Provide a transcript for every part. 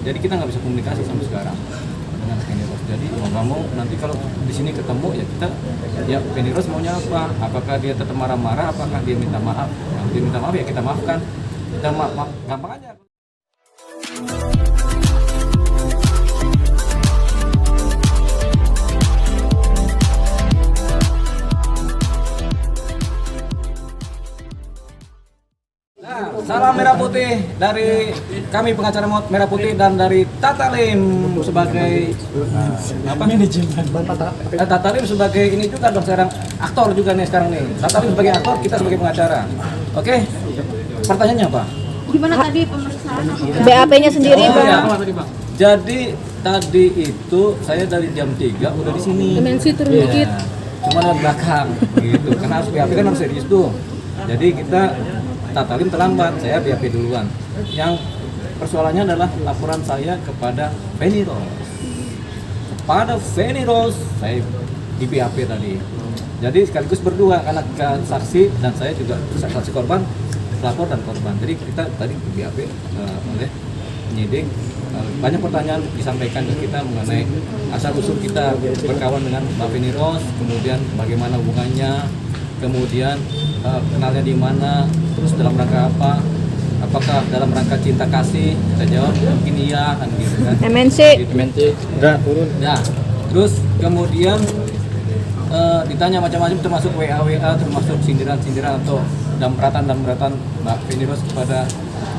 jadi kita nggak bisa komunikasi sampai sekarang dengan Feni Rose. Jadi mau nggak mau nanti kalau di sini ketemu ya kita, ya Feni Rose maunya apa? Apakah dia tetap marah-marah? Apakah dia minta maaf? Yang dia minta maaf ya kita maafkan. Kita gampang aja. Salam Merah Putih dari kami pengacara Merah Putih dan dari Tata Lim sebagai manajemen. Tata Lim sebagai ini juga dong sekarang aktor juga nih sekarang nih. Tata Lim sebagai aktor, kita sebagai pengacara. Oke. Pertanyaannya apa? Gimana tadi pemeriksaan? BAP-nya sendiri, Oh, Bang. ya. Jadi tadi itu saya dari jam 3 udah di sini. Dimensi turun Iya. dikit. Cuma dari belakang gitu. Karena harus BAP kan harus serius tuh. Jadi kita Tata Lim terlambat, saya BAP duluan. Yang persoalannya adalah laporan saya kepada Feni Rose. Kepada Feni Rose, saya di BAP tadi. Jadi sekaligus berdua, karena saksi dan saya juga saksi korban, pelapor dan korban. Jadi kita tadi di BAP oleh penyidik. Banyak pertanyaan disampaikan ke kita mengenai asal usul kita berkawan dengan Mbak Feni Rose, kemudian bagaimana hubungannya, kemudian kenalnya di mana, terus dalam rangka apa, apakah dalam rangka cinta kasih, kita jawab mungkin iya kan gitu kan. MNC enggak turun. Nah, terus kemudian ditanya macam-macam termasuk WA, termasuk sindiran atau dampratan Mbak Feni Rose kepada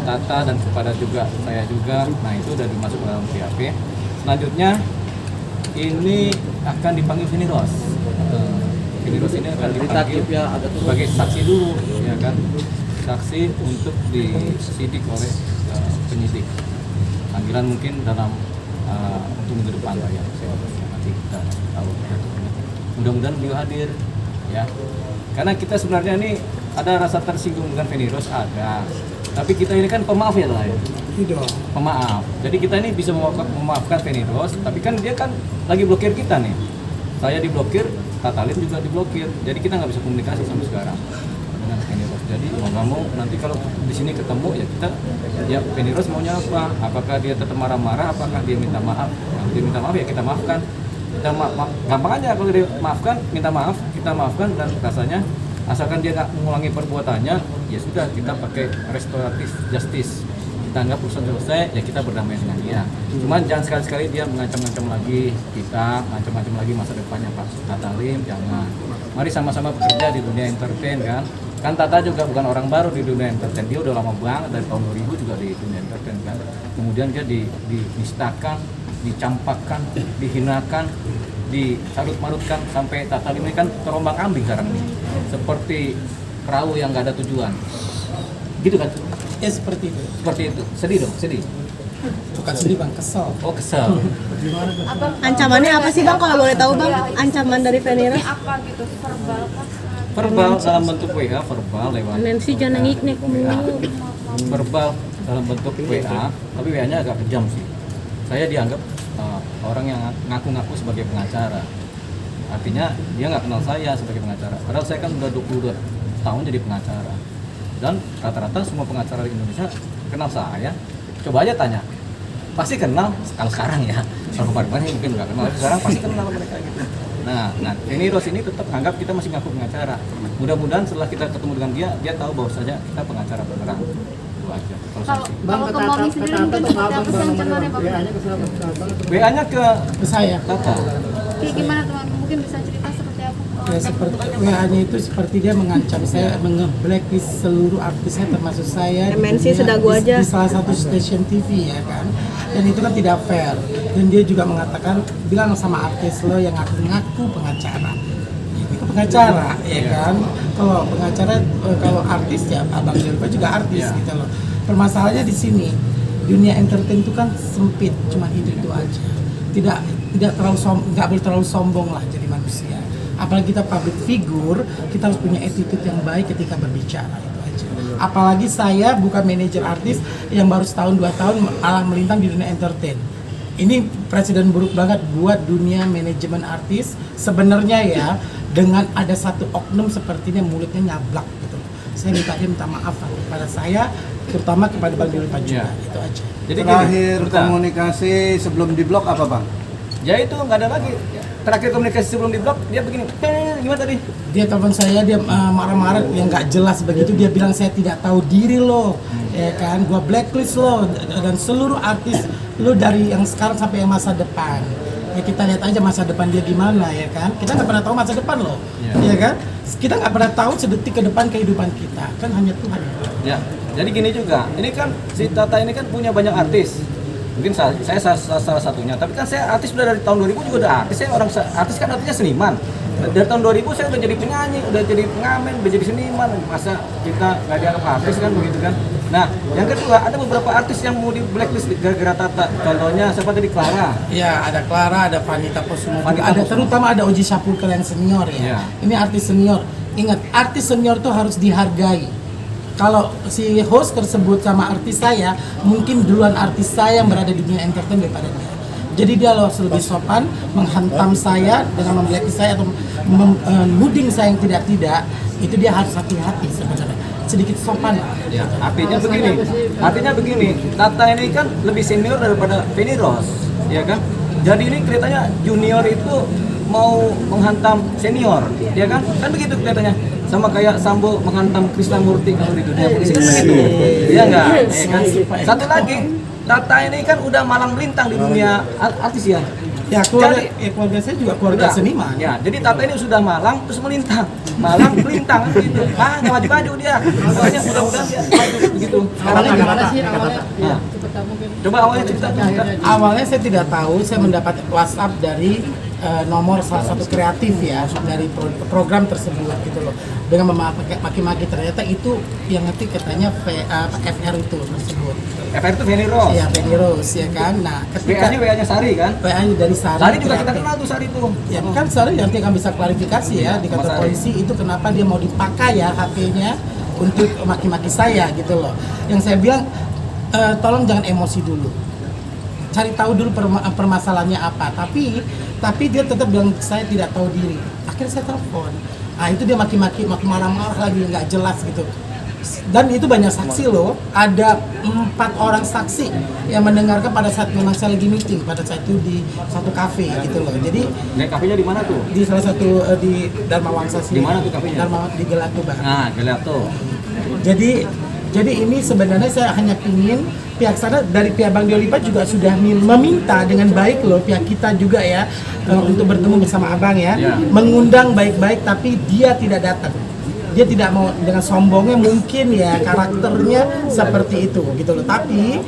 Tata dan kepada juga saya juga. Nah, itu sudah dimasuk dalam BAP. Selanjutnya ini akan dipanggil Feni Rose. Feni Rose ini akan dipanggil sebagai saksi dulu, ya kan? Saksi untuk disidik oleh penyidik. Panggilan mungkin dalam untuk minggu depan lah ya. Nanti kita tahu. Mudah-mudahan beliau hadir, ya. Karena kita sebenarnya ini ada rasa tersinggung dengan Feni Rose ada. Tapi kita ini kan pemaaf ya lah ya. Pemaaf. Jadi kita ini bisa memaafkan Feni Rose, tapi kan dia kan lagi blokir kita nih. Saya diblokir, Tata Lim juga diblokir. Jadi kita nggak bisa komunikasi sampai sekarang dengan Feni Rose. Jadi mau nggak mau nanti kalau di sini ketemu ya kita, ya Feni Rose maunya apa? Apakah dia tetap marah-marah? Apakah dia minta maaf? Yang dia minta maaf ya kita maafkan. Kita gampang aja kalau dia maafkan, minta maaf, kita maafkan dan rasanya asalkan dia nggak mengulangi perbuatannya, ya sudah kita pakai restoratif justice. Kita anggap urusan selesai, ya kita berdamai dengan dia. Cuman jangan sekali-sekali dia mengancam-ancam lagi kita, mengancam-ancam lagi masa depannya Pak Tata Lim, jangan. Mari sama-sama bekerja di dunia entertain kan. Kan Tata juga bukan orang baru di dunia entertain, dia udah lama banget dari tahun 2000 juga di dunia entertain kan. Kemudian dia dinistakan, dicampakkan, dihinakan, disarut-marutkan sampai Tata Lim ini kan terombang-ambing sekarang nih. Seperti perahu yang nggak ada tujuan. Gitu kan? Ya seperti itu. Seperti itu. Sedih dong, sedih. Bukan sedih Bang, kesel. Oh, kesel. Ancamannya apa sih, Bang, kalau boleh tahu, Bang? Ancaman dari Feni Rose? Apa gitu, verbal kah? Verbal dalam bentuk WA, verbal lewat MNC jangan ngiknik WA. Verbal dalam bentuk WA, tapi WA-nya agak kejam sih. Saya dianggap orang yang ngaku-ngaku sebagai pengacara. Artinya dia nggak kenal saya sebagai pengacara. Padahal saya kan udah 22 tahun jadi pengacara. Dan rata-rata semua pengacara di Indonesia kenal saya. Coba aja tanya. Pasti kenal kalau sekarang ya. Kalau kemarin mungkin nggak kenal, sekarang pasti kenal mereka gitu. Nah, Feni Rose ini tetap anggap kita masih ngaku pengacara. Mudah-mudahan setelah kita ketemu dengan dia tahu bahwasanya kita pengacara beneran. Itu aja. Kalau ke Mami sendiri mungkin seperti apa sih ancamannya, Bang? WA-nya ke Saya. Tata. Kayak gimana teman? Mungkin bisa cerita seperti apa? Ya seperti WA-nya itu seperti dia mengancam saya, nge-blacklist seluruh artis saya termasuk saya MNC di dunia- sedagu aja. di salah satu stasiun TV ya kan. Dan itu kan tidak fair. Dan dia juga mengatakan bilang sama artis lo yang ngaku-ngaku pengacara. Itu pengacara ya kan. Kalau pengacara kalau artis ya Abang Jelva juga artis gitu loh. Permasalahannya di sini. Dunia entertain itu kan sempit, cuma itu aja. Tidak terlalu nggak boleh terlalu sombong lah jadi manusia. Apalagi kita public figure, kita harus punya attitude yang baik ketika berbicara, itu aja. Apalagi saya bukan manajer artis yang baru setahun 2 tahun alang melintang di dunia entertain. Ini presiden buruk banget buat dunia manajemen artis. Sebenarnya ya, dengan ada satu oknum sepertinya mulutnya nyablak gitu. Saya minta dia minta maaf kepada saya terutama kepada Bang Doli Pak juga. Ya. Itu aja. Jadi Terakhir gini, Ruta. komunikasi sebelum diblok apa bang? Ya itu nggak ada lagi. Terakhir komunikasi sebelum di blok dia begini, gimana tadi? Dia telepon saya, dia marah-marah yang nggak jelas begitu. Dia bilang saya tidak tahu diri lo, ya kan? Gua blacklist lo dan seluruh artis lo dari yang sekarang sampai yang masa depan. Ya kita lihat aja masa depan dia gimana, ya kan? Kita nggak pernah tahu masa depan lo, ya kan? Kita nggak pernah tahu sedetik ke depan kehidupan kita, kan hanya Tuhan. Ya, jadi gini juga. Ini kan si Tata ini kan punya banyak artis. Mungkin saya salah satunya. Tapi kan saya artis udah dari tahun 2000 juga udah artis. Saya orang artis kan artinya seniman. Dari tahun 2000 saya udah jadi penyanyi, udah jadi pengamen, udah jadi seniman. Masa kita nggak dianggap artis kan begitu kan? Nah, yang kedua ada beberapa artis yang mau di blacklist gara-gara Tata. Contohnya siapa tadi? Clara. Ya, ada Clara, ada Vanita Posumo, Vanita ada Posumo. terutama ada Oji Sapulkar yang senior ya. Ya. Ini artis senior. Ingat, artis senior tuh harus dihargai. Kalau si host tersebut sama artis saya, mungkin duluan artis saya yang berada di dunia entertain daripada dia. Jadi dia harus lebih sopan, menghantam saya dengan memblacklist saya atau menuding saya yang tidak-tidak. Itu dia harus hati-hati sebenarnya. Sedikit sopan lah. Ya, artinya begini, Tata ini kan lebih senior daripada Feni Rose, ya kan? Jadi ini kelihatannya junior itu mau menghantam senior, ya kan? Kan begitu kelihatannya. Sama kayak Sambo menghantam Krisnamurti kalau di dunia polisi kan begitu. Iya enggak? Ya kan? Satu lagi, Tata ini kan udah malang melintang di dunia artis ya. Ya keluarga, Jadi- keluarga saya juga keluarga Udah. seniman. Ya, jadi Tata ini sudah malang terus melintang. Malang melintang kan gitu. Nggak maju-maju dia. Pokoknya mudah-mudahan dia maju begitu. Sekarang Gimana sih awalnya? Nah, coba awalnya cerita tuh. Awalnya saya tidak tahu, saya mendapat WhatsApp dari nomor salah satu kreatif ya dari program tersebut gitu loh, dengan maki-maki. Ternyata itu yang ngetik katanya FR itu tersebut. FR itu Feni Rose. Ya Feni Rose ya kan. Nah ketika WA-nya Sari kan? WA-nya dari Sari. Sari juga kita kreatif. kenal tuh Sari tuh. Ya kan Sari nanti akan bisa klarifikasi ya di kantor Mas Sari. polisi itu kenapa dia mau dipakai ya HP-nya untuk maki-maki saya gitu loh. Yang saya bilang tolong jangan emosi dulu. Cari tahu dulu permasalahannya apa. Tapi dia tetap bilang saya tidak tahu diri. Akhirnya saya telepon. Nah itu dia maki-maki, marah-marah lagi nggak jelas gitu. Dan itu banyak saksi loh. Ada 4 orang saksi yang mendengarkan pada saat memang saya lagi meeting pada saat itu di satu kafe gitu loh. Jadi Nah, kafenya di mana tuh? di salah satu di Dharma Wangsa sini. Di mana tuh kafenya? Dharma di Gelatuba. Nah, Gelato. Jadi ini sebenarnya saya hanya ingin pihak sana dari pihak Bang Doli Pak juga sudah meminta dengan baik loh pihak kita juga ya untuk bertemu bersama Abang ya, Ya. mengundang baik-baik tapi dia tidak datang. Dia tidak mau dengan sombongnya mungkin ya karakternya seperti itu gitu loh. Tapi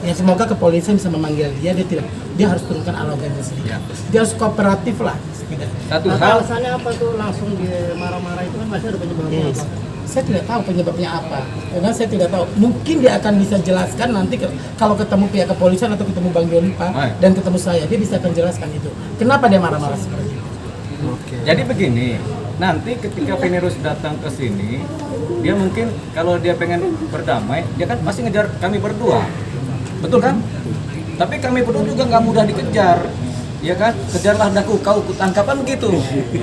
ya semoga kepolisian bisa memanggil dia harus turunkan arogannya sedikit. Ya. Dia harus kooperatif lah sedikit. Satu Nah, hal, alasannya apa tuh langsung dia marah-marah itu kan pasti ada penyebabnya apa? Saya tidak tahu penyebabnya apa, karena saya tidak tahu. Mungkin dia akan bisa jelaskan nanti kalau ketemu pihak kepolisian atau ketemu Bang Dolipa Baik. dan ketemu saya, dia bisa akan jelaskan itu. Kenapa dia marah-marah seperti itu? jadi begini, nanti ketika Venerus datang ke sini, dia mungkin kalau dia pengen berdamai, dia kan pasti ngejar kami berdua, betul kan? Tapi kami berdua juga nggak mudah dikejar, ya kan? Kejarlah daku, kau kutangkapan gitu.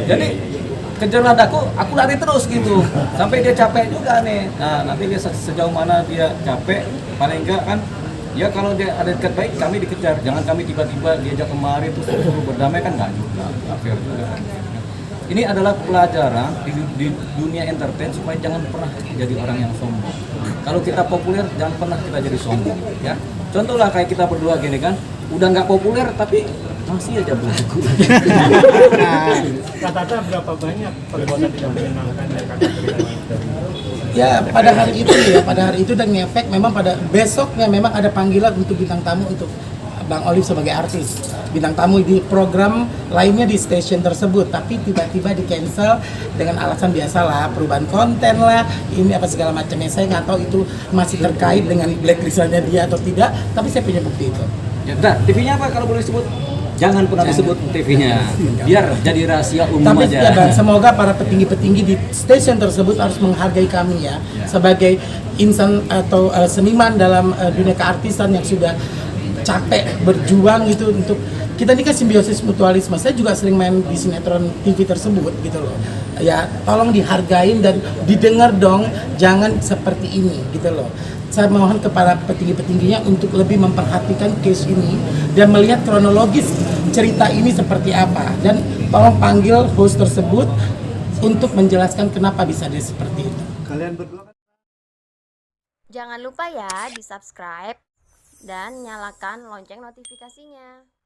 Jadi kejarlah daku, aku lari terus gitu, sampai dia capek juga nih. Nah nanti dia sejauh mana dia capek, paling enggak kan? Ya kalau dia ada dekat baik, kami dikejar. Jangan kami tiba-tiba diajak kemari terus suruh berdamai kan nggak juga, nggak fair juga kan. Ini adalah pelajaran di dunia entertain supaya jangan pernah jadi orang yang sombong. Kalau kita populer, jangan pernah kita jadi sombong. Ya, contoh lah kayak kita berdua gini kan, udah nggak populer tapi masih aja belagu. Kata-kata berapa banyak perbuatan tidak menyenangkan dari kakak Ya pada hari itu dan ngefek memang pada besoknya memang ada panggilan untuk bintang tamu untuk Bang Olive sebagai artis, bintang tamu di program lainnya di stasiun tersebut, tapi tiba-tiba di cancel dengan alasan biasalah perubahan konten lah, ini apa segala macamnya. Saya nggak tahu itu masih terkait dengan blacklistlnya dia atau tidak, tapi saya punya bukti itu. Ya, nah, TV-nya apa kalau boleh disebut? Jangan pernah disebut TV-nya, biar jadi rahasia umum Tapi aja. ya Bang, semoga para petinggi-petinggi di stasiun tersebut harus menghargai kami ya, sebagai insan atau seniman dalam dunia keartisan yang sudah capek berjuang gitu untuk kita ini kan simbiosis mutualisme. Saya juga sering main di sinetron TV tersebut gitu loh. Ya tolong dihargain dan didengar dong, jangan seperti ini gitu loh. Saya mohon kepada petinggi-petingginya untuk lebih memperhatikan case ini dan melihat kronologis cerita ini seperti apa, dan tolong panggil host tersebut untuk menjelaskan kenapa bisa dia seperti itu. Kalian berdua kan Jangan lupa ya di subscribe dan nyalakan lonceng notifikasinya.